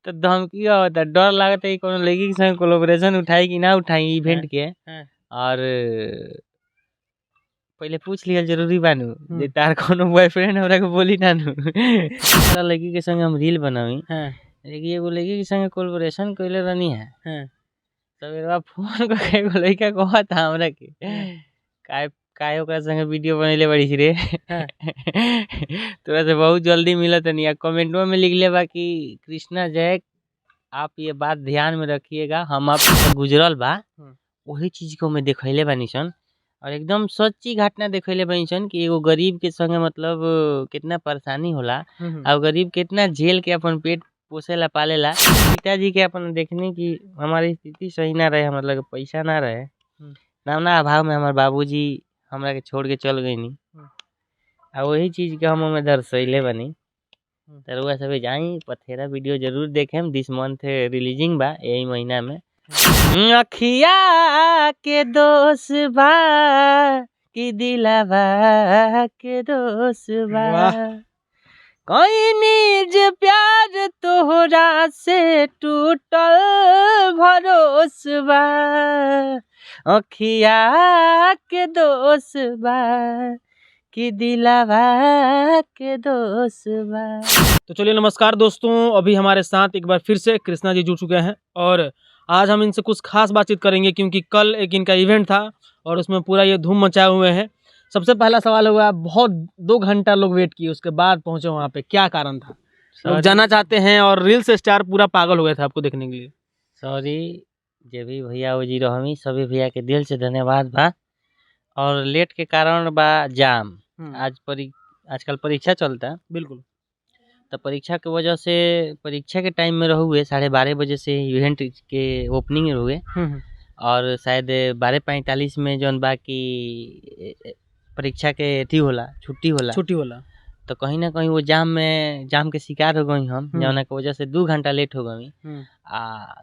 तो धमकी होता, डर लागता है कोनो लड़की के संग कोलैबोरेशन उठाई कि ना उठाई इवेंट के। और पहले पूछ लिया जरूरी बानू जे तार कोनो बॉयफ्रेंड हमरा के बोली ना नु सारा लड़की के संग हम रील बनावी। लेकिन एगो लड़की के संग कोलैबोरेशन कइले रहनी है। सवेरवा फोन करके एगो लड़का कहता हमरा के काहे ओकरा संगे वीडियो बनैले बड़ी रे तोरा से बहुत जल्दी मिलत नहीं। कमेंटवा में लिख ले बा कि कृष्णा जय आप ये बात ध्यान में रखिएगा, हम आपसे गुजरल बा वही चीज को मैं देखैले बानी सन। और एकदम सच्ची घटना देखैले बानी सन कि एगो गरीब के संगे मतलब कितना परेशानी होला और गरीब कितना झेल के अपन पेट पोसेला पालेला। पिताजी के अपन देखने की हमारी स्थिति सही ना रहे, मतलब पैसा ना रहे, नामना अभाव में हमारे बाबूजी हमरा के छोड़ के चल गई नी। और वही चीज के हम हमें दर्शैले बनी। तरुआ सब जाई पथेरा वीडियो जरूर देखेम, दिस मंथ रिलीजिंग बा यही महीना में। अखिया के दोष बा कि दिलावा के दोष बा, कोई निज प्यार तोहरा से टूटल भरोसबा। अखिया के दोष बा कि दिलावा के दोषबा। तो चलिए नमस्कार दोस्तों, अभी हमारे साथ एक बार फिर से कृष्णा जी जुड़ चुके हैं और आज हम इनसे कुछ खास बातचीत करेंगे क्योंकि कल एक इनका इवेंट था और उसमें पूरा ये धूम मचाए हुए हैं। सबसे पहला सवाल हुआ, बहुत 2 घंटा लोग वेट किए उसके बाद पहुंचे वहाँ पे, क्या कारण था? लोग जानना चाहते हैं और रील्स स्टार पूरा पागल हो गया था आपको देखने के लिए। सॉरी जे भी भैया जी रहमी, सभी भैया के दिल से धन्यवाद बा। और लेट के कारण बा जाम। आजकल परीक्षा चलता है, बिल्कुल, तो परीक्षा के वजह से परीक्षा के टाइम में रहुए 12:30 बजे से इवेंट के ओपनिंग हुए और शायद 12:45 में जौन बा की परीक्षा के अथी होला, छुट्टी होला। तो कहीं ना कहीं वो जाम के शिकार हो गई हम, जौना के वजह से 2 घंटा लेट हो गई।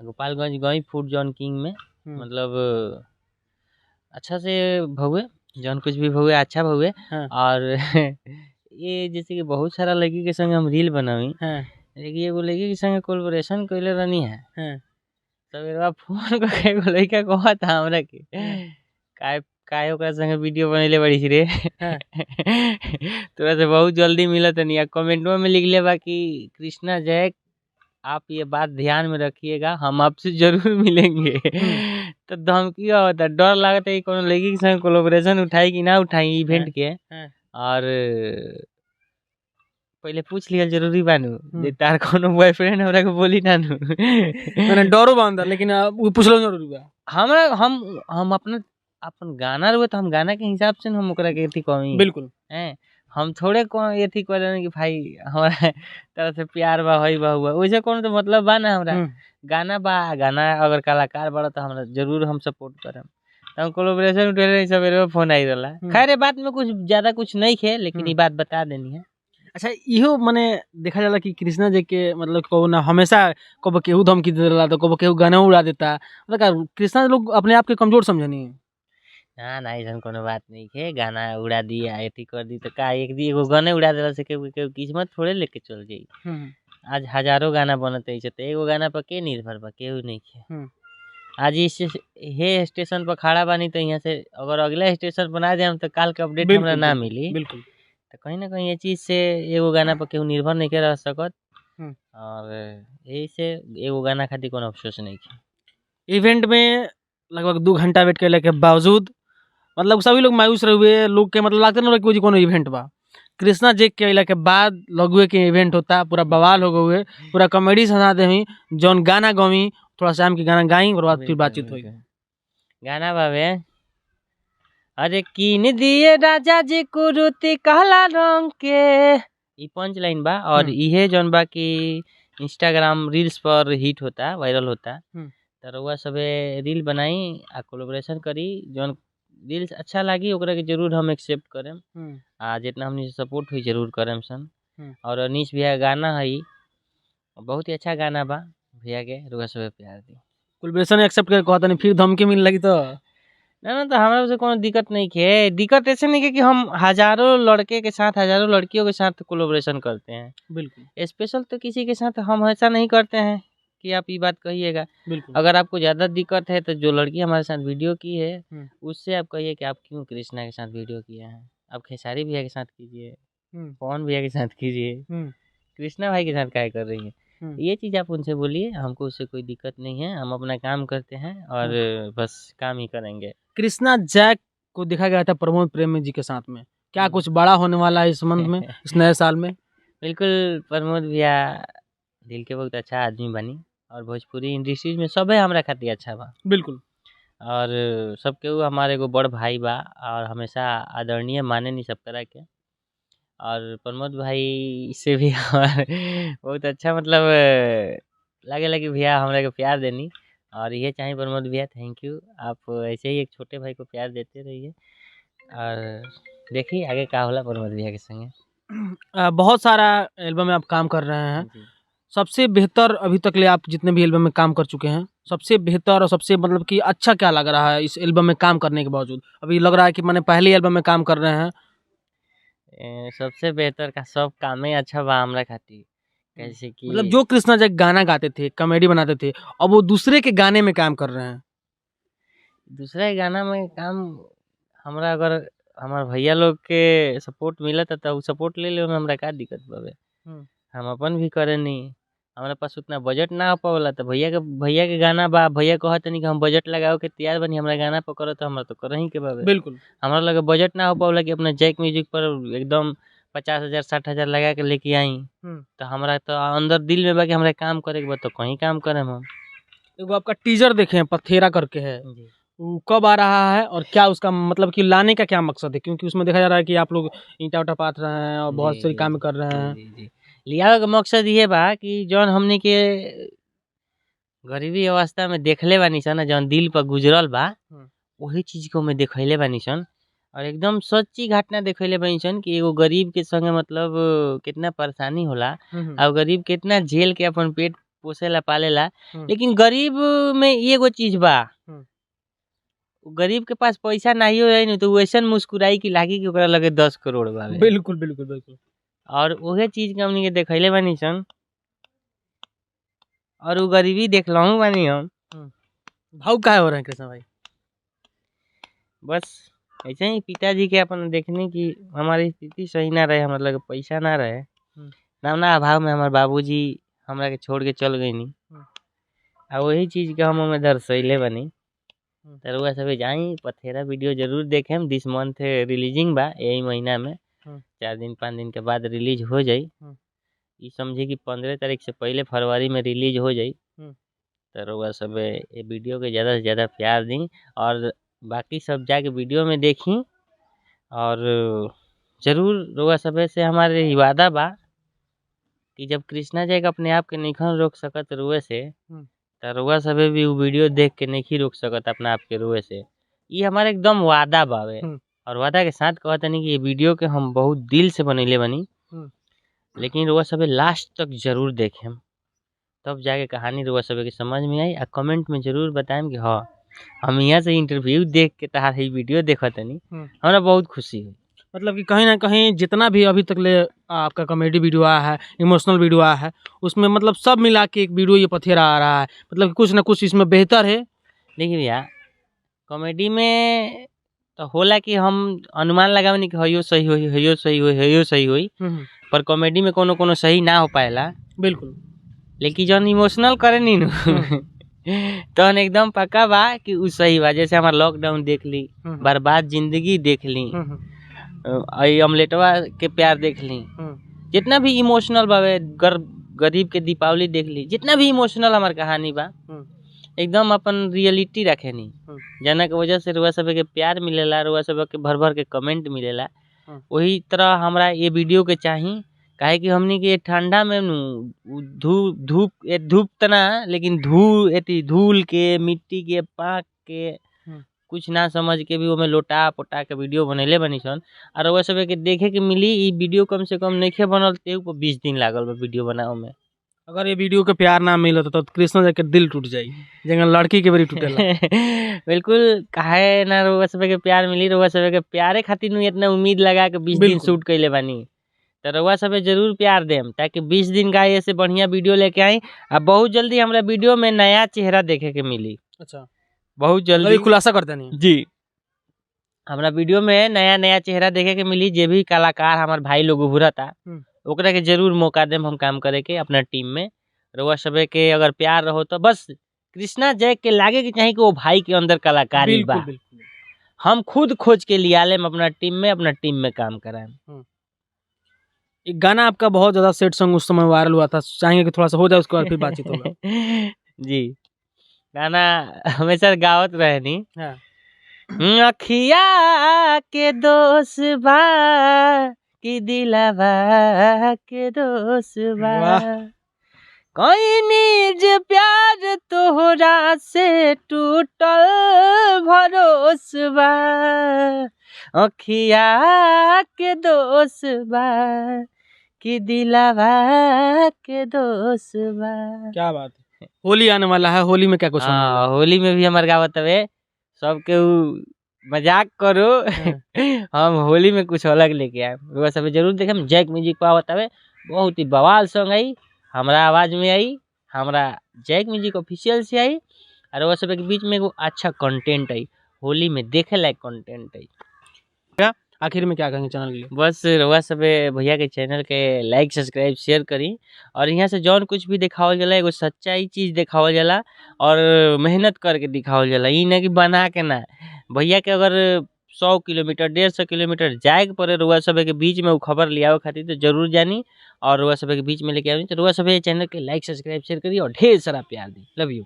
गोपालगंज गई फूड जॉन किंग में, मतलब अच्छा से भहुए, जौन कुछ भी भहुए अच्छा भहुए। और ये जैसे कि बहुत सारा लड़की के संग हम रील बनावी, लेकिन एगो लड़की के संग कोलैबोरेशन कइले रहनी है। सवेरवा फोन करके एगो लड़का कहता हमरा के काहे ओकरा संगे वीडियो बनैले बड़ी रे तोरा से बहुत जल्दी मिलत नहीं। कमेंटवा में लिख ले बा कि कृष्णा जय आप ये बात ध्यान में रखिएगा, हम आपसे जरूर मिलेंगे। तो धमकी होता, डर लागता है कोनो लड़की के संग कोलैबोरेशन उठाई कि ना उठाई इवेंट के। और पहले पूछ लिया जरूरी बानू जे तार कोनो बॉयफ्रेंड हमरा के बोली ना नु मैंने डरो बा अंदर, लेकिन पूछलो जरूरी बा। हमरा हम अपन गाना रहे तो हम गाना के हिसाब से हम ओकरा के अथी कही। बिल्कुल हैं, हम थोड़े को अथी करे कि भाई हमारा तरह से प्यार बा होई बा हुआ, वैसे कोनो तो मतलब बा ना। हमरा गाना अगर कलाकार बड़ा तो हमरा जरूर हम सपोर्ट करम। हम कोलैबोरेशन उठेले सवेरे फोन आई रहला। खैर बात में कुछ ज्यादा कुछ नहीं खे, लेकिन ये बात बता देनी है। अच्छा, इहो मने देखा जाला कि कृष्णा जी के मतलब को ना हमेशा कब केहू धमकी दे देला तो कब केहू गाना उड़ा देता, मतलब कृष्णा लोग अपने आप के कमजोर समझनी। ना ऐसा कोनो बात नहीं है, गाना उड़ा दी अथी कर दी तो का एक दी एगो गाना उड़ा देला से केहू किस्मत थोड़े लेके चल जाई। आज हजारों गाना बनते है तो एगो गाना पर के निर्भर बा, केहू नहीं है। आज इस स्टेशन पर खड़ा बानी तो यहाँ से अगर अगला स्टेशन बना दे हम तो काल के अपडेट हमरा ना मिली। बिल्कुल, तो कहीं ना कहीं ये चीज से एगो गाना पर केहू निर्भर नहीं रह सकत। और यही से एगो गाना खातिर कोनो अफसोस नहीं है। इवेंट में लगभग 2 घंटा वेट करने के बावजूद मतलब सभी लोग मायूस रहे लोग के, मतलब लगता ना कि कोनो इवेंट बा। कृष्णा जी के अइला के बाद लगे के इवेंट होता, पूरा बवाल हो गए, पूरा कॉमेडी सुना दे, जौन गाना गवी थोड़ा शाम की गाना गाई और बाद फिर बातचीत हुई। गाना बाबे अरे कीन दिए राजा जी कुरुती काला रंग के, ई पंच लाइन बा। और इहे जौन बा कि इंस्टाग्राम रील्स पर हिट होता, वायरल होता। तो रउआ सबे रील बनाई आ कोलैबोरेशन करी, जौन रील्स अच्छा लागी ओकरा के जरूर हम एक्सेप्ट करेम आ जितना हमनी से सपोर्ट हुई जरूर करेम सन। और अनीश भैया गाना है बहुत ही अच्छा गाना बा, भैया के रउआ सबे प्यार दी। कोलैबोरेशन एक्सेप्ट करके कहता नहीं फिर धमकी मिल लगी तो ना तो हमारे से कोनो दिक्कत नहीं है। दिक्कत ऐसे नहीं है कि हम हजारों लड़के के साथ हजारों लड़कियों के साथ कोलैबोरेशन करते हैं। बिल्कुल, स्पेशल तो किसी के साथ हम ऐसा नहीं करते हैं कि आप ये बात कहिएगा। बिल्कुल। अगर आपको ज़्यादा दिक्कत है तो जो लड़की हमारे साथ वीडियो की है उससे आप कहिए कि आप क्यों कृष्णा के साथ वीडियो किए हैं, आप खेसारी भैया के साथ कीजिए, पवन भैया के साथ कीजिए, कृष्णा भाई के साथ क्या कर रही है। ये चीज़ आप उनसे बोलिए, हमको उससे कोई दिक्कत नहीं है, हम अपना काम करते हैं और बस काम ही करेंगे। कृष्णा जैक को देखा गया था प्रमोद प्रेमी जी के साथ में, क्या कुछ बड़ा होने वाला है इस संबंध में इस नए साल में? बिल्कुल, प्रमोद भैया दिल के बहुत अच्छा आदमी बनी और भोजपुरी इंडस्ट्रीज में सब है हमरा खातिर अच्छा बा। बिल्कुल। और सबके वो हमारे एगो बड़ भाई बा और हमेशा आदरणीय माने नहीं सब तरह के। और प्रमोद भाई से भी बहुत अच्छा मतलब लगे कि भैया हमरा के प्यार देनी और ये चाहिए प्रमोद भैया, थैंक यू। आप ऐसे ही एक छोटे भाई को प्यार देते रहिए और देखिए आगे क्या होला प्रमोद भैया के संगे। बहुत सारा एल्बम में आप काम कर रहे हैं, सबसे बेहतर अभी तक ले आप जितने भी एल्बम में काम कर चुके हैं, सबसे बेहतर और सबसे मतलब कि अच्छा क्या लग रहा है इस एल्बम में काम करने के बावजूद? अभी लग रहा है कि मैंने पहले एल्बम में काम कर रहे हैं। सबसे बेहतर का सब काम ही अच्छा बा हमरा खातिर, कैसे कि मतलब जो कृष्णा जैक गाना गाते थे, कॉमेडी बनाते थे, अब वो दूसरे के गाने में काम कर रहे हैं। दूसरा के गाना में काम हमरा अगर हमार भैया लोग के सपोर्ट मिलत त सपोर्ट ले ले, हमरा का दिक्कत बावे। हम अपन भी करे नहीं, हमारे पास उतना बजट ना हो पावला तो भैया के गाना बा, भैया कहत नहीं कि हम बजट लगाओ के तैयार बनी हमरा गाना पर करो तो हमरा तो करही के बावे। बिल्कुल। हमारा लगे बजट ना हो पावला कि अपना जैक म्यूजिक पर एकदम 50,000 60,000 लगा के लेके आई, तो हमरा तो अंदर दिल में बा कि हमरा काम करे के बा तो कहीं काम करे हम। एगो आपका टीजर देखे हैं पथेरा करके है, वो कब आ रहा है और क्या उसका मतलब कि लाने का क्या मकसद है? क्योंकि उसमें देखा जा रहा है कि आप लोग ईंटा उटा पाथ रहे हैं और बहुत सारी काम कर रहे हैं। लिया का मकसद ये बा कि जौन हमने के गरीबी अवस्था में देखले बानी सन, जौन दिल पर गुजरल बा वही चीज को मैं देखले बानी सन और एकदम सच्ची घटना देखले बानी सन कि एगो गरीब के संगे मतलब कितना परेशानी होला और गरीब कितना झेल के अपन पेट पोसेला पालेला। लेकिन गरीब में एगो चीज बा, गरीब के पास पैसा नहीं हो रही तो वैसन मुस्कुराई की लागी कि ओकरा लगे 10 करोड़ बा। बिल्कुल बिल्कुल बिल्कुल। और वही चीज के हमनी के देखले बानी सन और वो गरीबी देखलहूं बानी हम। भाव काहे हो रहे हैं कृष्णा भाई? बस ऐसे ही पिताजी के अपन देखने की हमारी स्थिति सही ना रहे, हमारे लगे पैसा ना रहे, नामना अभाव में हमारे बाबूजी हमरा के छोड़ के चल गई नी और वही चीज के हम हमें दर्शैले बनी। तरुआ सब जाई पथेरा वीडियो जरूर देखें, दिस मंथ रिलीजिंग बा, यही महीना में 4 दिन 5 दिन के बाद रिलीज हो जाई। ये समझे कि 15 तारीख से पहले फरवरी में रिलीज हो जाई। तरुआ सब ये वीडियो के ज़्यादा से ज़्यादा प्यार दी और बाकी सब जाके वीडियो में देखी और जरूर रुआ सब से हमारे वादा बा कि जब कृष्णा जैक अपने आप के नहीं रोक सकत रुए से तो रुआ सब भी वो वीडियो देख के नहीं रोक सकत अपना आप के रुए से। ये हमारे एकदम वादा बावे और वादा के साथ कहते नहीं कि ये वीडियो के हम बहुत दिल से बनैले बनी, लेकिन रुआ सब लास्ट तक जरूर देखें तब जाके कहानी रुआ सब के समझ में आई। और कमेंट में जरूर बताएं कि हाँ हम यहाँ से इंटरव्यू देख के तहार ही वीडियो देखा तनी, हमारा बहुत खुशी हुई। मतलब कि कहीं ना कहीं जितना भी अभी तक ले आपका कॉमेडी वीडियो आया है, इमोशनल वीडियो आया है, उसमें मतलब सब मिला के एक वीडियो ये पथेरा आ रहा है, मतलब कि कुछ ना कुछ इसमें बेहतर है। देखिए भैया कॉमेडी में तो होला कि हम अनुमान लगावनी कि हयो सही होई हयो सही होई हयो सही होई, पर कॉमेडी में कोनो सही ना हो पाएला। बिल्कुल। लेकिन जौन इमोशनल करे नी तो एकदम पक्का बा कि उ सही बा। जैसे हमारा लॉकडाउन देख ली, बर्बाद जिंदगी देख ली, अमलेटवा के प्यार देख ली, जितना भी इमोशनल बावे, गरीब के दीपावली देख ली, जितना भी इमोशनल हमार कहानी बा एकदम अपन रियलिटी रखे नी, जना के वजह से रुआ सब के प्यार मिलेला, रुआ सब के भर भर के कमेंट मिलेला। वही तरह हमरा ये वीडियो के चाही, काहे कि हमनी के ठंडा में धूप तना लेकिन धूल के मिट्टी के पाक के कुछ ना समझ के भी ओमे लोटा पोटा के वीडियो बनैले बनी सन। और वह सब के देखे के मिली ई वीडियो कम से कम नहीं बनल ते ऊपर 20 दिन लागल बा वीडियो बनावे में। अगर ये वीडियो के प्यार ना मिलत तो कृष्णा जैक के दिल टूट जाई, जंगल लड़की के बड़ी टूटेला। बिल्कुल, काहे ना रुआ सब के प्यार मिली, रुआ सब के प्यारे खातिर नु इतना उम्मीद लगा के 20 दिन शूट कइले बानी, तो रउआ सब जरूर प्यार देम, ताकि 20 दिन का ऐसे बढ़िया वीडियो लेके आई। अब बहुत जल्दी हमरा वीडियो में नया चेहरा देखे के मिली। अच्छा, बहुत जल्दी अभी खुलासा करते नहीं जी, हमरा वीडियो में नया नया चेहरा देखे के मिली। जे भी कलाकार हमार भाई लोग उभरता ओकरा के जरूर मौका देम हम काम करे के अपना टीम में। रउआ सबे के अगर प्यार रहो तो बस कृष्णा जय के लागे कि चाहिए कि वो भाई के अंदर कलाकारी बा। हम खुद खोज के लिया लेम अपना टीम में काम कराएं। एक गाना आपका बहुत ज्यादा सेट सॉन्ग उस समय वायरल हुआ था, चाहेंगे कि थोड़ा सा हो जाए उसके बाद फिर बातचीत होगा। जी, गाना हमेशा गावत रहे नी। हाँ। अखिया के दोष बा कि दिलवा के दोष बा, कोई निज प्यार तोहरा से टूटल भरोसबा, अखिया के दोष बा कि दिलवा के दोषबा। क्या बात है, होली आने वाला है, होली में क्या कुछ होने वाला है? होली में भी हमारे गावत हवे सबके मजाक करो। हम होली में कुछ अलग लेके आए, वो सब जरूर देखें। जैक म्यूजिक पर आवत हवे, बहुत ही बवाल सॉन्ग आई, हमरा आवाज में आई, हमरा जैक म्यूजिक ऑफिशियल से आई, और वो सब के बीच में एगो अच्छा कंटेंट आई, होली में देखे लायक कंटेंट आई। आखिर में क्या कहेंगे चैनल के लिए? बस रउआ सब भैया के चैनल के लाइक सब्सक्राइब शेयर करी, और यहाँ से जौन कुछ भी दिखावल जाला एगो सच्चाई चीज़ दिखावल जाला और मेहनत करके दिखावल जाला। ई ना कि बना के ना, भैया के अगर 100 किलोमीटर 150 किलोमीटर जाए के पड़े रउआ सब के बीच में वो खबर लियावे खातिर तो जरूर जानी, और रउआ सब के बीच में लेके आनी। तो रउआ सब चैनल के लाइक सब्सक्राइब शेयर करी और ढेर सारा प्यार दी। Love you.